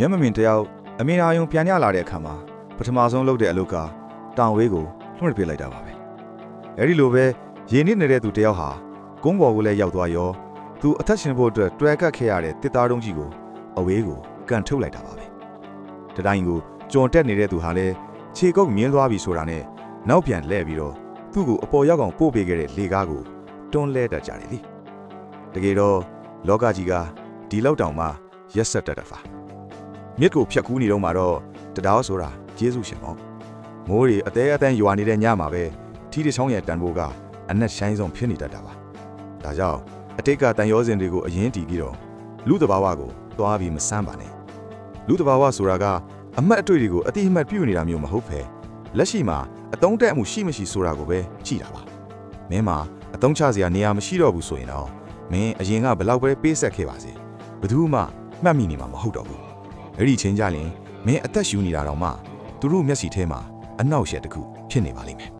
မျက်မမြင်တယောက်အမေနာယုံပြန်ရလာတဲ့အခါမှာပထမဆုံးလုပ်တဲ့အလုပ်ကတောင်ဝေးကိုလွှင့်ပစ်လိုက်တာပါပဲအဲ့ဒီလိုပဲရေနစ်နေတဲ့သူတယောက်ဟာကုန်းပေါ်ကိုလည်းရောက်သွားရောသူအသက်ရှင်ဖို့အတွက်တွယ်ကပ်ခဲ့ရတဲ့တစ်သားတုံးကြီးကိုအဝေးကိုကန်ထုတ်လိုက်တာပါပဲတတိုင်းကိုကြုံတက်နေတဲ့သူဟာလည်းခြေကုပ်မြင်းသွားပြီဆိုတာနဲ့နောက်ပြန်လှည့်ပြီးတော့သူ့ကိုအပေါ်ရောက်အောင်ပို့ပေးခဲ့တဲ့လေကားကိုတွန်းလဲတတ်ကြတယ်လေတကယ်တော့လောကကြီးကဒီလောက်တောင်မှရက်ဆက်တတ်တာပါမြစ်ကိုဖြတ်ကူးနေတော့မှတော့တရားဆိုတာကျေးဇူးရှင်ပေါ့မိုးတွေအသေးအတန်းရွာနေတဲ့ညမှာပဲထီးတစ်ချောင်းရဲ့တန်ဖိုးကအနက်ရှိုင်းဆုံးဖြစ်နေတတ်တာပါဒါကြောင့်အတိတ်ကတန်ရောစင်တွေကိုအရင်တီးပြီးတော့လူတဘာဝကိုသွားပြီးမဆမ်းပါနဲ့လူတဘာဝဆိုတာကအမှတ်အတွေ့တွေကိုအတိအမှတ်ပြုနေတာမျိုးမဟုတ်ပဲလက်ရှိမှာအတုံးတက်မှုရှိမရှိဆိုတာကိုပဲကြည့်တာပါမင်းမှာအတုံးချစရာနေရာမရှိတော့ဘူးဆိုရင်တော့မင်းအရင်ကဘလောက်ပဲပေးဆက်ခဲ့ပါစေဘယ်သူမှမှတ်မိနေမှာမဟုတ်တော့ဘူးအဲ့ဒီချိန်ကြရင်မင်းအသက်ရှူနေတာတော့မှသူတို့မျက်စိထဲမှာအနောက်ရှက်တစ်ခုဖြစ်နေပါလိမ့်မယ်